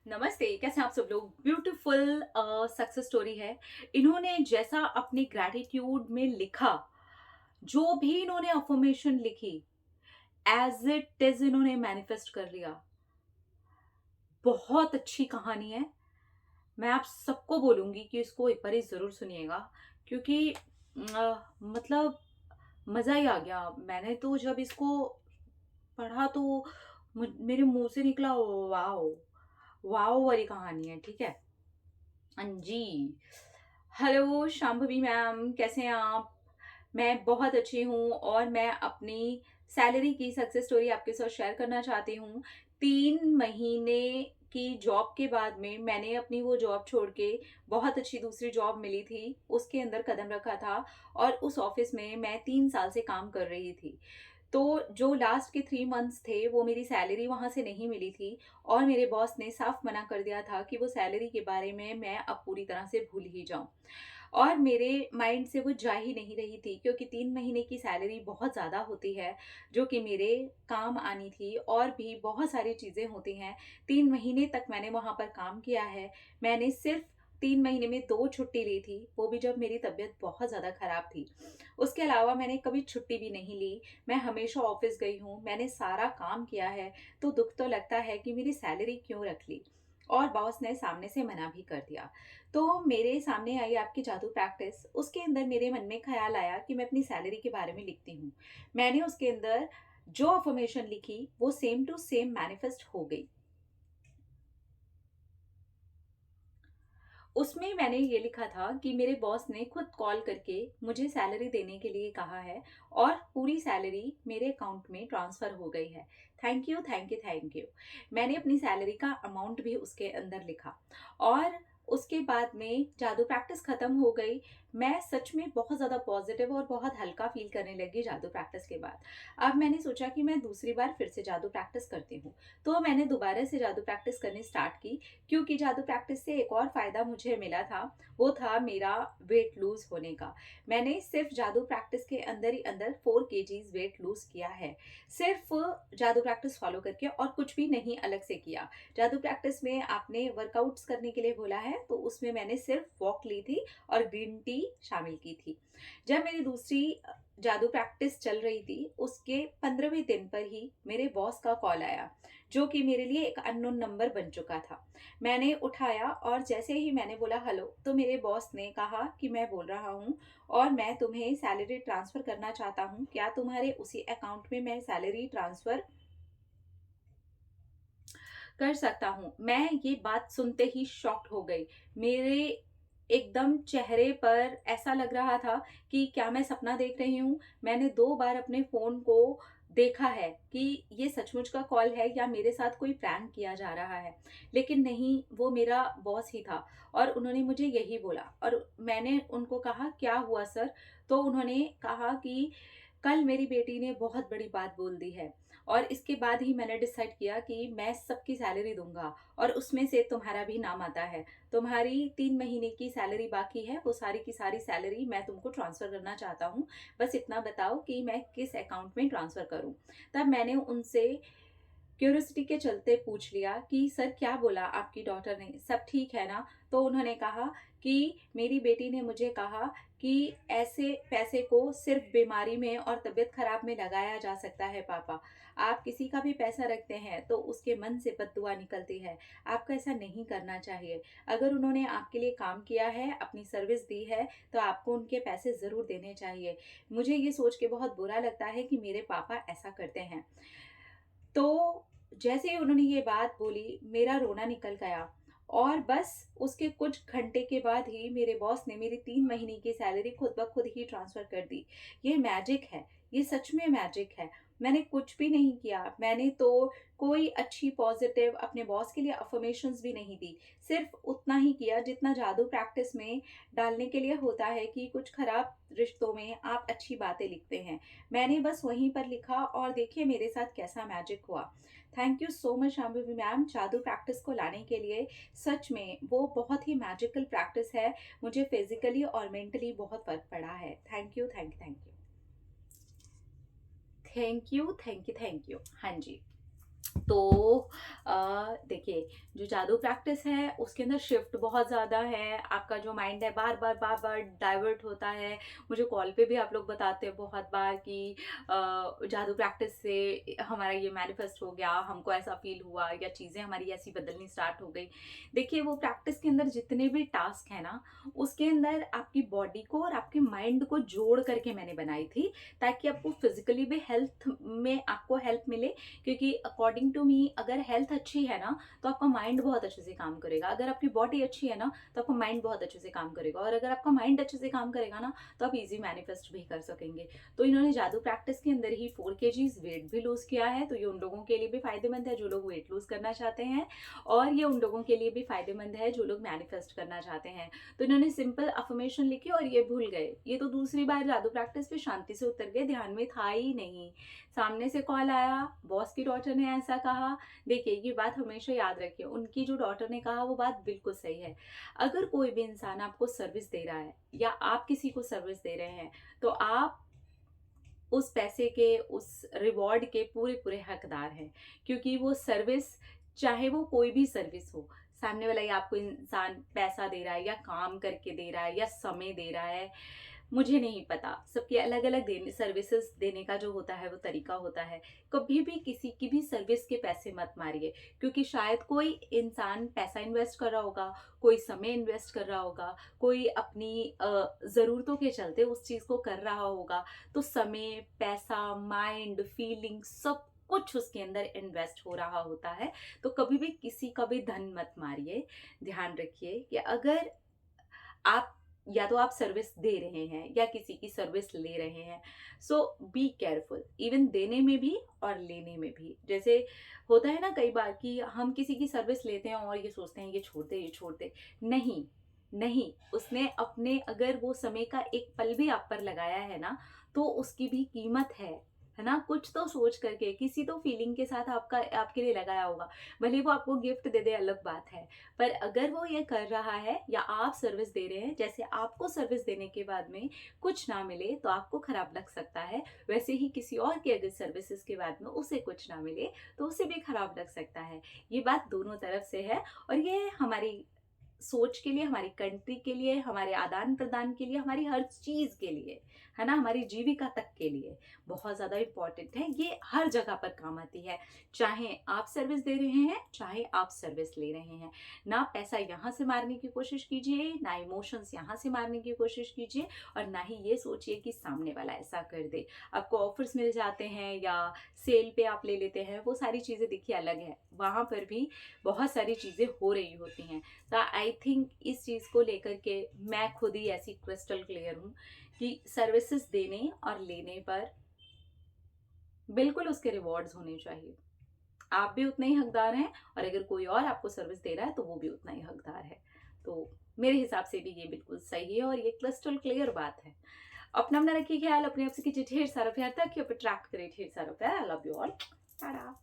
नमस्ते, कैसे हैं आप सब लोग। ब्यूटीफुल सक्सेस स्टोरी है। इन्होंने जैसा अपने ग्रैटिट्यूड में लिखा, जो भी इन्होंने अफर्मेशन लिखी, एज इट इज इन्होंने मैनिफेस्ट कर लिया। बहुत अच्छी कहानी है। मैं आप सबको बोलूंगी कि इसको एक बार जरूर सुनिएगा, क्योंकि मतलब मजा ही आ गया। मैंने तो जब इसको पढ़ा तो मेरे मुंह से निकला वाओ। वाओ वाली कहानी है, ठीक है। हाँ जी। हेलो शांभवी मैम, कैसे हैं आप? मैं बहुत अच्छी हूँ और मैं अपनी सैलरी की सक्सेस स्टोरी आपके साथ शेयर करना चाहती हूँ। 3 महीने की जॉब के बाद में मैंने अपनी वो जॉब छोड़ के बहुत अच्छी दूसरी जॉब मिली थी, उसके अंदर कदम रखा था। और उस ऑफिस में मैं 3 साल से काम कर रही थी। तो जो लास्ट के 3 मंथ्स थे वो मेरी सैलरी वहां से नहीं मिली थी। और मेरे बॉस ने साफ मना कर दिया था कि वो सैलरी के बारे में मैं अब पूरी तरह से भूल ही जाऊं। और मेरे माइंड से वो जा ही नहीं रही थी, क्योंकि 3 महीने की सैलरी बहुत ज़्यादा होती है, जो कि मेरे काम आनी थी। और भी बहुत सारी चीज़ें होती हैं। 3 महीने तक मैंने वहाँ पर काम किया है। मैंने सिर्फ 3 महीने में 2 छुट्टी ली थी, वो भी जब मेरी तबीयत बहुत ज़्यादा ख़राब थी। उसके अलावा मैंने कभी छुट्टी भी नहीं ली। मैं हमेशा ऑफिस गई हूँ, मैंने सारा काम किया है। तो दुख तो लगता है कि मेरी सैलरी क्यों रख ली। और बॉस ने सामने से मना भी कर दिया। तो मेरे सामने आई आपकी जादू प्रैक्टिस। उसके अंदर मेरे मन में ख्याल आया कि मैं अपनी सैलरी के बारे में लिखती हूँ। मैंने उसके अंदर जो अफर्मेशन लिखी वो सेम टू सेम मैनिफेस्ट हो गई। उसमें मैंने ये लिखा था कि मेरे बॉस ने खुद कॉल करके मुझे सैलरी देने के लिए कहा है, और पूरी सैलरी मेरे अकाउंट में ट्रांसफर हो गई है। Thank you, thank you, thank you. मैंने अपनी सैलरी का अमाउंट भी उसके अंदर लिखा। और उसके बाद में जादू प्रैक्टिस खत्म हो गई। मैं सच में बहुत ज़्यादा पॉजिटिव और बहुत हल्का फील करने लगी जादू प्रैक्टिस के बाद। अब मैंने सोचा कि मैं दूसरी बार फिर से जादू प्रैक्टिस करती हूँ। तो मैंने दोबारा से जादू प्रैक्टिस करनी स्टार्ट की, क्योंकि जादू प्रैक्टिस से एक और फायदा मुझे मिला था। वो था मेरा वेट लूज होने का। मैंने सिर्फ जादू प्रैक्टिस के अंदर ही अंदर 4 kgs वेट लूज किया है। सिर्फ जादू प्रैक्टिस फॉलो करके, और कुछ भी नहीं अलग से किया। जादू प्रैक्टिस में आपने वर्कआउट्स करने के लिए बोला है, तो उसमें मैंने सिर्फ वॉक ली थी और ग्रीन टी शामिल की थी। जब मेरी दूसरी जादू प्रैक्टिस चल रही थी, उसके 15वें दिन पर ही मेरे बॉस का कॉल आया, जो कि मेरे लिए एक अननोन नंबर बन चुका था। मैंने उठाया और जैसे ही मैंने बोला हेलो, तो मेरे बॉस ने कहा कि मैं बोल रहा हूँ और मैं तुम्हें सैलरी ट्रांसफर करना चाहता हूँ। क्या तुम्हारे उसी अकाउंट में मैं सैलरी ट्रांसफर कर सकता हूँ? मैं ये बात सुनते ही शॉक्ड हो गई। मेरे एकदम चेहरे पर ऐसा लग रहा था कि क्या मैं सपना देख रही हूँ। मैंने 2 बार अपने फोन को देखा है कि ये सचमुच का कॉल है या मेरे साथ कोई प्रैंक किया जा रहा है। लेकिन नहीं, वो मेरा बॉस ही था। और उन्होंने मुझे यही बोला, और मैंने उनको कहा क्या हुआ सर? तो उन्होंने कहा कि कल मेरी बेटी ने बहुत बड़ी बात बोल दी है, और इसके बाद ही मैंने डिसाइड किया कि मैं सबकी सैलरी दूंगा, और उसमें से तुम्हारा भी नाम आता है। तुम्हारी 3 महीने की सैलरी बाकी है, वो सारी की सारी सैलरी मैं तुमको ट्रांसफर करना चाहता हूँ। बस इतना बताओ कि मैं किस अकाउंट में ट्रांसफर करूँ। तब मैंने उनसे क्यूरियोसिटी के चलते पूछ लिया कि सर क्या बोला आपकी डॉटर ने, सब ठीक है ना? तो उन्होंने कहा कि मेरी बेटी ने मुझे कहा कि ऐसे पैसे को सिर्फ बीमारी में और तबीयत खराब में लगाया जा सकता है पापा। आप किसी का भी पैसा रखते हैं तो उसके मन से बददुआ निकलती है। आपको ऐसा नहीं करना चाहिए। अगर उन्होंने आपके लिए काम किया है, अपनी सर्विस दी है, तो आपको उनके पैसे ज़रूर देने चाहिए। मुझे ये सोच के बहुत बुरा लगता है कि मेरे पापा ऐसा करते हैं। तो जैसे ही उन्होंने ये बात बोली, मेरा रोना निकल गया। और बस उसके कुछ घंटे के बाद ही मेरे बॉस ने मेरी 3 महीने की सैलरी खुद ब खुद ही ट्रांसफर कर दी। ये मैजिक है। ये सच में मैजिक है। मैंने कुछ भी नहीं किया। मैंने तो कोई अच्छी पॉजिटिव अपने बॉस के लिए अफर्मेशंस भी नहीं दी। सिर्फ उतना ही किया जितना जादू प्रैक्टिस में डालने के लिए होता है कि कुछ खराब रिश्तों में आप अच्छी बातें लिखते हैं। मैंने बस वहीं पर लिखा, और देखिए मेरे साथ कैसा मैजिक हुआ। Thank you so much Shambhavi ma'am, जादू प्रैक्टिस को लाने के लिए। सच में वो बहुत ही मैजिकल प्रैक्टिस है। मुझे फिजिकली और मेंटली बहुत फर्क पड़ा है। Thank you, thank you, thank you, thank you, thank you, thank you. हाँ जी। तो देखिए, जो जादू प्रैक्टिस है उसके अंदर शिफ्ट बहुत ज़्यादा है, आपका जो माइंड है बार-बार डाइवर्ट होता है। मुझे कॉल पे भी आप लोग बताते हैं बहुत बार कि जादू प्रैक्टिस से हमारा ये मैनिफेस्ट हो गया, हमको ऐसा फ़ील हुआ या चीज़ें हमारी ऐसी बदलनी स्टार्ट हो गई। देखिए, वो प्रैक्टिस के अंदर जितने भी टास्क हैं ना, उसके अंदर आपकी बॉडी को और आपके माइंड को जोड़ करके मैंने बनाई थी, ताकि आपको फिज़िकली भी हेल्थ में आपको हेल्प मिले, क्योंकि अकॉर्डिंग टू मी अगर हेल्थ अच्छी है ना तो आपका माइंड बहुत अच्छे से काम करेगा, अगर आपकी बॉडी अच्छी है ना तो आपका माइंड बहुत अच्छे से काम करेगा, और अगर आपका माइंड अच्छे से काम करेगा ना तो आप इजी मैनिफेस्ट भी कर सकेंगे। तो इन्होंने जादू प्रैक्टिस के अंदर ही 4 kgs वेट भी लूज किया है, तो ये उन लोगों के लिए भी फायदेमंद है जो लोग वेट लूज करना चाहते हैं, और ये उन लोगों के लिए भी फायदेमंद है जो लोग मैनिफेस्ट करना चाहते हैं। तो इन्होंने सिंपल अफर्मेशन लिखी और ये भूल गए। ये तो दूसरी बार जादू प्रैक्टिस पे शांति से उतर गए, ध्यान में था ही नहीं। सामने से कॉल आया, बॉस की डॉटर ने ऐसा कहा। देखिए, ये बात हमेशा याद रखिए, उनकी जो डॉटर ने कहा वो बात बिल्कुल सही है। अगर कोई भी इंसान आपको सर्विस दे रहा है या आप किसी को सर्विस दे रहे हैं, तो आप उस पैसे के, उस रिवॉर्ड के पूरे पूरे हकदार हैं, क्योंकि वो सर्विस, चाहे वो कोई भी सर्विस हो, सामने वाला या आपको इंसान पैसा दे रहा है या काम करके दे रहा है या समय दे रहा है, मुझे नहीं पता, सबके अलग अलग देने सर्विसेज देने का जो होता है वो तरीका होता है। कभी भी किसी की भी सर्विस के पैसे मत मारिए, क्योंकि शायद कोई इंसान पैसा इन्वेस्ट कर रहा होगा, कोई समय इन्वेस्ट कर रहा होगा, कोई अपनी ज़रूरतों के चलते उस चीज़ को कर रहा होगा। तो समय, पैसा, माइंड, फीलिंग सब कुछ उसके अंदर इन्वेस्ट हो रहा होता है। तो कभी भी किसी का भी धन मत मारिए। ध्यान रखिए कि अगर आप, या तो आप सर्विस दे रहे हैं या किसी की सर्विस ले रहे हैं, सो बी केयरफुल, इवन देने में भी और लेने में भी। जैसे होता है ना कई बार कि हम किसी की सर्विस लेते हैं और ये सोचते हैं ये छोड़ दे, ये छोड़ दे। नहीं, नहीं, उसने अपने अगर वो समय का एक पल भी आप पर लगाया है ना, तो उसकी भी कीमत है ना? कुछ तो सोच करके, किसी तो फीलिंग के साथ आपका आपके लिए लगाया होगा। भले वो आपको गिफ्ट दे दे, अलग बात है, पर अगर वो ये कर रहा है या आप सर्विस दे रहे हैं, जैसे आपको सर्विस देने के बाद में कुछ ना मिले तो आपको खराब लग सकता है, वैसे ही किसी और की अगर सर्विसेज के बाद में उसे कुछ ना मिले तो उसे भी खराब लग सकता है। ये बात दोनों तरफ से है, और ये हमारी सोच के लिए, हमारी कंट्री के लिए, हमारे आदान प्रदान के लिए, हमारी हर चीज के लिए, है ना, हमारी जीविका तक के लिए बहुत ज्यादा इंपॉर्टेंट है। ये हर जगह पर काम आती है, चाहे आप सर्विस दे रहे हैं, चाहे आप सर्विस ले रहे हैं। ना पैसा यहाँ से मारने की कोशिश कीजिए, ना इमोशंस यहाँ से मारने की कोशिश कीजिए, और ना ही ये सोचिए कि सामने वाला ऐसा कर दे। आपको ऑफर्स मिल जाते हैं या सेल पे आप ले लेते हैं, वो सारी चीजें देखिए अलग है, वहां पर भी बहुत सारी चीजें हो रही होती हैं। तो आई थिंक इस चीज़ को लेकर के मैं खुद ही ऐसी क्रिस्टल क्लियर हूँ कि सर्विसेज देने और लेने पर बिल्कुल उसके रिवॉर्ड्स होने चाहिए। आप भी उतने ही हकदार हैं, और अगर कोई और आपको सर्विस दे रहा है तो वो भी उतना ही हकदार है। तो मेरे हिसाब से भी ये बिल्कुल सही है और ये क्रिस्टल क्लियर बात है। अपना रखिए ख्याल, अपने आप से कीजिए ढेर सारा प्यार, ताकि आप अट्रैक्ट करें ढेर सारा प्यार। I love you all. Tata.